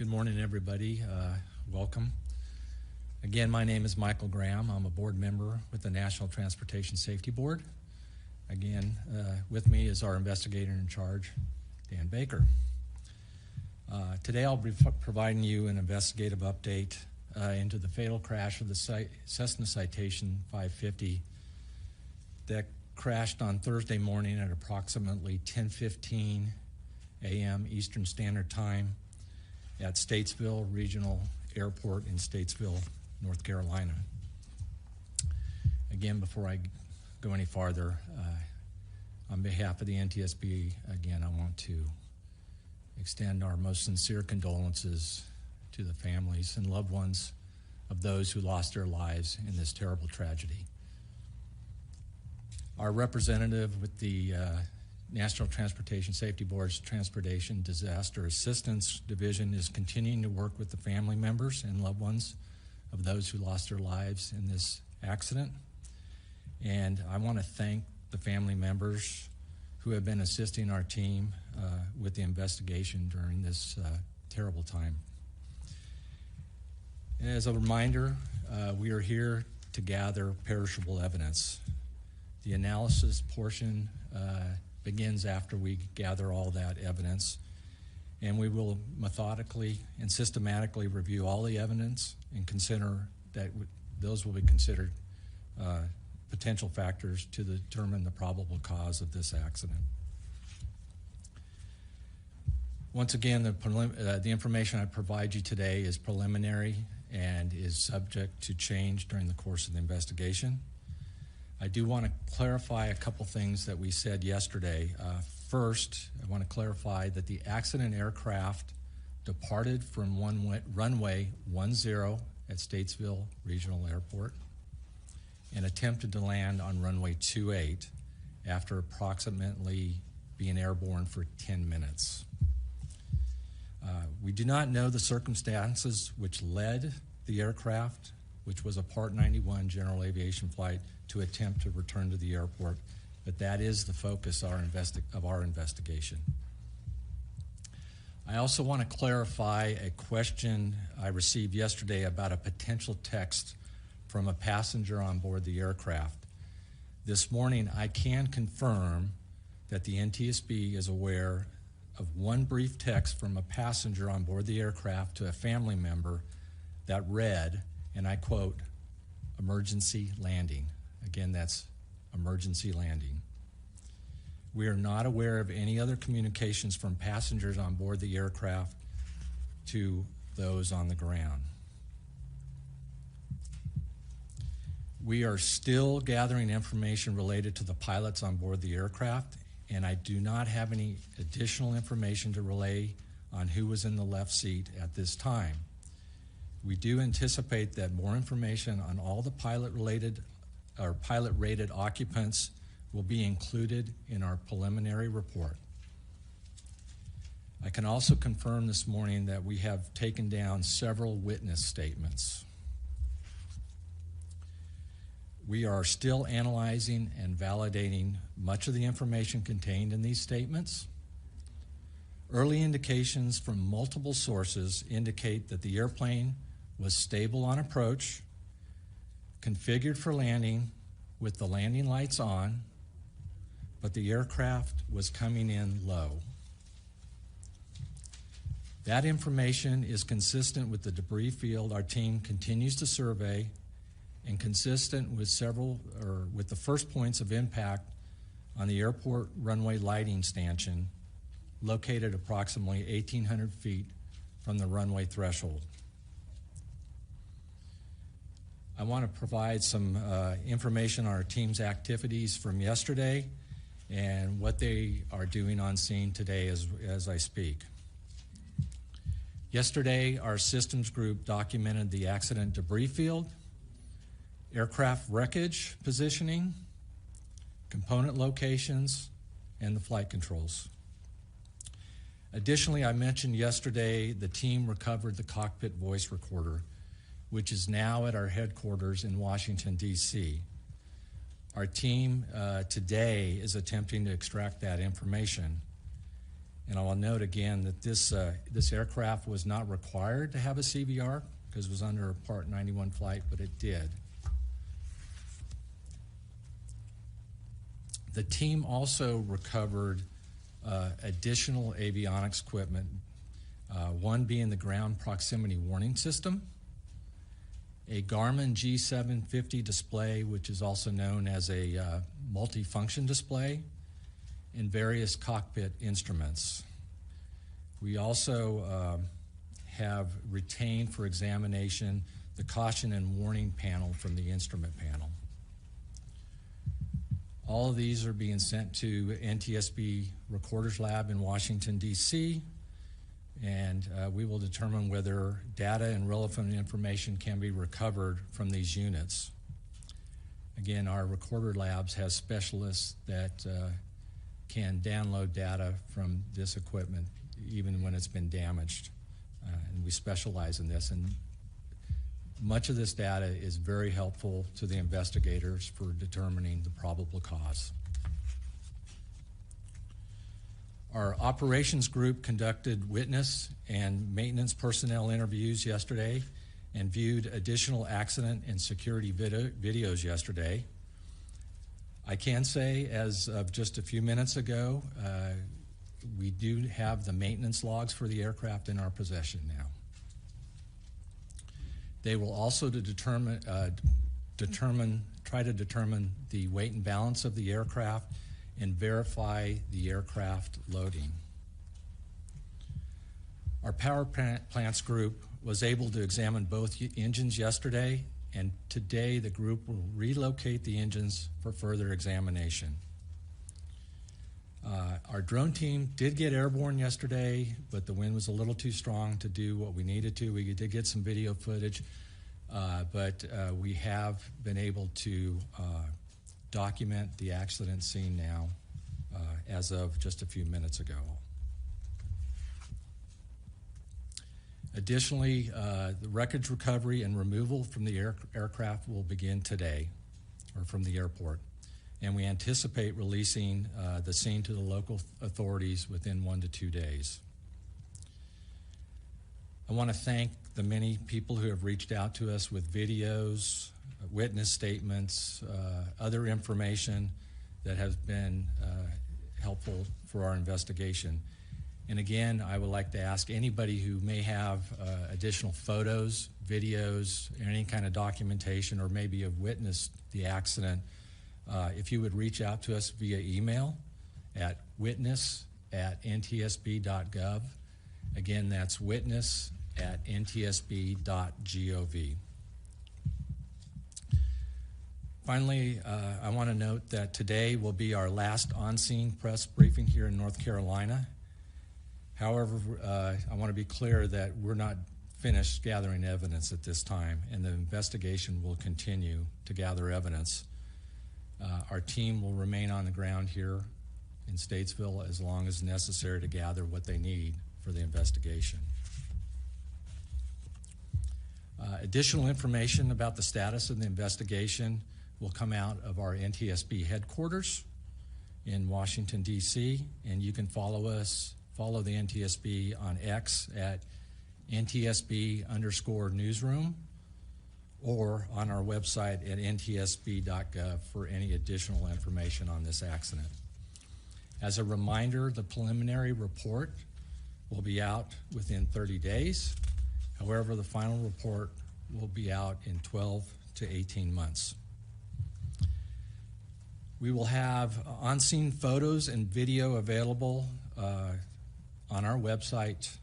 Good morning, everybody. Welcome. Again, my name is Michael Graham. I'm a board member with the National Transportation Safety Board. Again, with me is our investigator in charge, Dan Baker. Today I'll be providing you an investigative update into the fatal crash of the Cessna Citation 550 that crashed on Thursday morning at approximately 10:15 a.m. Eastern Standard Time at Statesville Regional Airport in Statesville, North Carolina. Again, before I go any farther, on behalf of the NTSB, again, I want to extend our most sincere condolences to the families and loved ones of those who lost their lives in this terrible tragedy. Our representative with the National Transportation Safety Board's Transportation Disaster Assistance Division is continuing to work with the family members and loved ones of those who lost their lives in this accident. And I want to thank the family members who have been assisting our team with the investigation during this terrible time. As a reminder, we are here to gather perishable evidence. The analysis portion begins after we gather all that evidence, and we will methodically and systematically review all the evidence and consider that those will be considered potential factors to determine the probable cause of this accident. Once again, the information I provide you today is preliminary and is subject to change during the course of the investigation. I do want to clarify a couple things that we said yesterday. First, I want to clarify that the accident aircraft departed from runway 10 at Statesville Regional Airport and attempted to land on runway 28 after approximately being airborne for 10 minutes. We do not know the circumstances which led the aircraft, which was a Part 91 general aviation flight, to attempt to return to the airport, but that is the focus of our investigation. I also want to clarify a question I received yesterday about a potential text from a passenger on board the aircraft. This morning, I can confirm that the NTSB is aware of one brief text from a passenger on board the aircraft to a family member that read, and I quote, "emergency landing." Again, that's emergency landing. We are not aware of any other communications from passengers on board the aircraft to those on the ground. We are still gathering information related to the pilots on board the aircraft, and I do not have any additional information to relay on who was in the left seat at this time. We do anticipate that more information on all the pilot-rated occupants will be included in our preliminary report. I can also confirm this morning that we have taken down several witness statements. We are still analyzing and validating much of the information contained in these statements. Early indications from multiple sources indicate that the airplane was stable on approach, configured for landing with the landing lights on, but the aircraft was coming in low. That information is consistent with the debris field our team continues to survey and consistent with with the first points of impact on the airport runway lighting stanchion located approximately 1,800 feet from the runway threshold. I want to provide some information on our team's activities from yesterday and what they are doing on scene today as I speak. Yesterday, our systems group documented the accident debris field, aircraft wreckage positioning, component locations, and the flight controls. Additionally, I mentioned yesterday the team recovered the cockpit voice recorder, which is now at our headquarters in Washington, D.C. Our team today is attempting to extract that information. And I will note again that this aircraft was not required to have a CVR because it was under a Part 91 flight, but it did. The team also recovered additional avionics equipment, one being the ground proximity warning system, a Garmin G750 display, which is also known as a multifunction display, and various cockpit instruments. We also have retained for examination the caution and warning panel from the instrument panel. All of these are being sent to NTSB Recorder's Lab in Washington, D.C., and we will determine whether data and relevant information can be recovered from these units. Again, our recorder labs have specialists that can download data from this equipment even when it's been damaged, and we specialize in this. And much of this data is very helpful to the investigators for determining the probable cause. Our operations group conducted witness and maintenance personnel interviews yesterday and viewed additional accident and security videos yesterday. I can say, as of just a few minutes ago, we do have the maintenance logs for the aircraft in our possession now. They will also try to determine the weight and balance of the aircraft and verify the aircraft loading. Our power plants group was able to examine both engines yesterday, and today the group will relocate the engines for further examination. Our drone team did get airborne yesterday, but the wind was a little too strong to do what we needed to. We did get some video footage, but we have been able to document the accident scene now as of just a few minutes ago. Additionally, the wreckage recovery and removal from the aircraft will begin today, or from the airport, and we anticipate releasing the scene to the local authorities within 1 to 2 days. I want to thank the many people who have reached out to us with videos, witness statements, other information that has been helpful for our investigation. And again, I would like to ask anybody who may have additional photos, videos, any kind of documentation, or maybe have witnessed the accident, if you would reach out to us via email at witness@ntsb.gov. Again, that's witness@ntsb.gov. Finally, I want to note that today will be our last on-scene press briefing here in North Carolina. However, I want to be clear that we're not finished gathering evidence at this time, and the investigation will continue to gather evidence. Our team will remain on the ground here in Statesville as long as necessary to gather what they need for the investigation. Additional information about the status of the investigation will come out of our NTSB headquarters in Washington, D.C., and you can follow the NTSB on X at NTSB_newsroom or on our website at ntsb.gov for any additional information on this accident. As a reminder, the preliminary report will be out within 30 days. However, the final report will be out in 12 to 18 months. We will have on-scene photos and video available on our website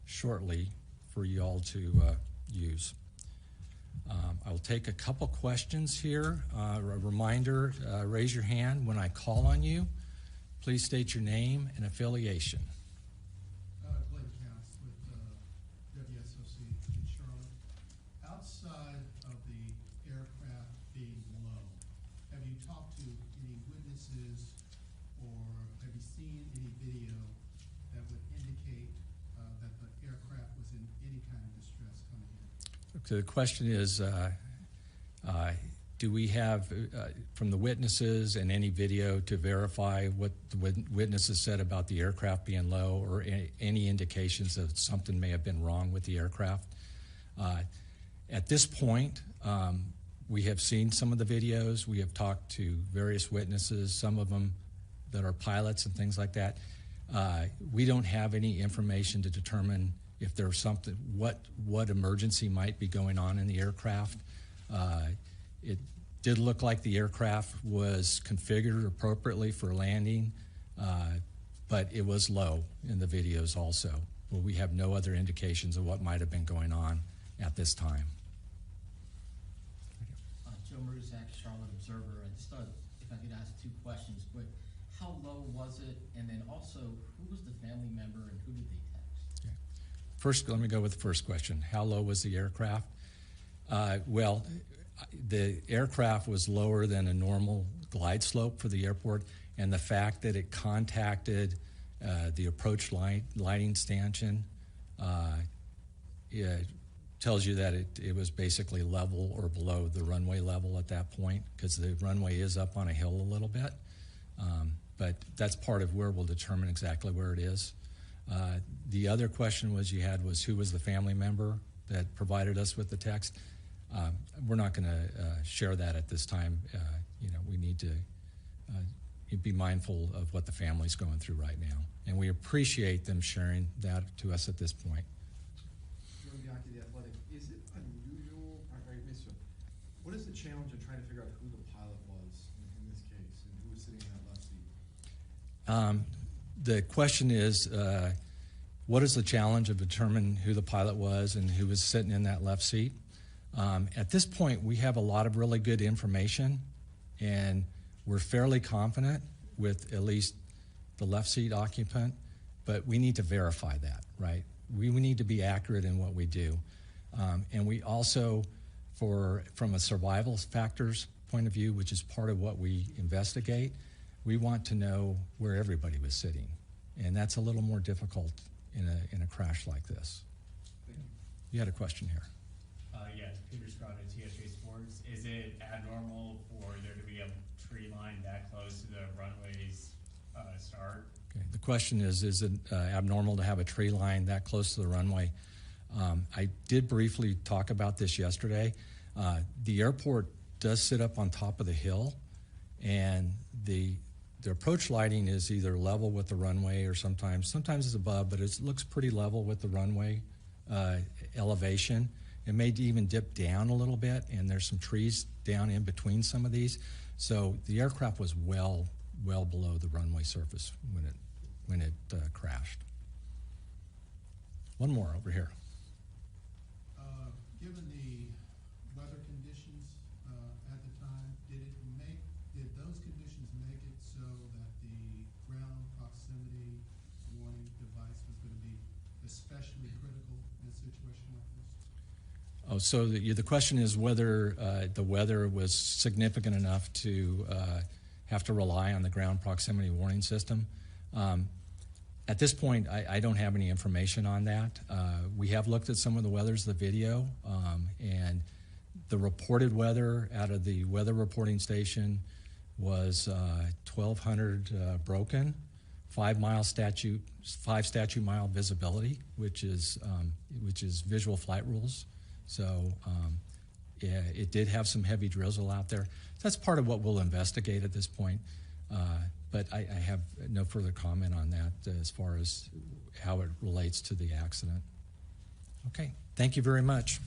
shortly for you all to use. I will take a couple questions here. A reminder, raise your hand when I call on you. Please state your name and affiliation. Blake Counts with WSOC in Charlotte. Outside of the aircraft being low, have you talked to any witnesses or have you seen any video that would indicate that the aircraft was in any kind of distress coming in? So the question is, Do we have, from the witnesses and any video, to verify what the witnesses said about the aircraft being low, or any indications that something may have been wrong with the aircraft? At this point, we have seen some of the videos. We have talked to various witnesses, some of them that are pilots and things like that. We don't have any information to determine if there's something, what emergency might be going on in the aircraft. It did look like the aircraft was configured appropriately for landing, but it was low in the videos also. Well, we have no other indications of what might have been going on at this time. Joe Marusak, Charlotte Observer. I just thought if I could ask two questions quick. How low was it? And then also, who was the family member and who did they text? Okay. First, let me go with the first question. How low was the aircraft? Well, the aircraft was lower than a normal glide slope for the airport, and the fact that it contacted the approach lighting stanchion it tells you that it was basically level or below the runway level at that point, because the runway is up on a hill a little bit. But that's part of where we'll determine exactly where it is. The other question you had was who was the family member that provided us with the text. We're not going to share that at this time. We need to be mindful of what the family's going through right now, and we appreciate them sharing that to us at this point. Is it unusual? What is the challenge of trying to figure out who the pilot was in this case, and who was sitting in that left seat? The question is, what is the challenge of determining who the pilot was and who was sitting in that left seat? At this point, we have a lot of really good information, and we're fairly confident with at least the left seat occupant, but we need to verify that, right? We need to be accurate in what we do. And we also, from a survival factors point of view, which is part of what we investigate, we want to know where everybody was sitting. And that's a little more difficult in a crash like this. You had a question here. Yeah, Peter Scott at TSA Sports. Is it abnormal for there to be a tree line that close to the runway's start? Okay. The question is it abnormal to have a tree line that close to the runway? I did briefly talk about this yesterday. The airport does sit up on top of the hill, and the approach lighting is either level with the runway or sometimes it's above, but it looks pretty level with the runway elevation. It may even dip down a little bit, and there's some trees down in between some of these. So the aircraft was well below the runway surface when it crashed. One more over here. Given the weather conditions at the time, did those conditions make it so that the ground proximity warning device was going to be especially critical in a situation like this? Oh, so the question is whether the weather was significant enough to have to rely on the ground proximity warning system. At this point, I don't have any information on that. We have looked at some of the weathers of the video, and the reported weather out of the weather reporting station was 1,200 broken, 5 statute mile visibility, which is visual flight rules. So yeah, it did have some heavy drizzle out there. That's part of what we'll investigate at this point. But I have no further comment on that as far as how it relates to the accident. Okay, thank you very much.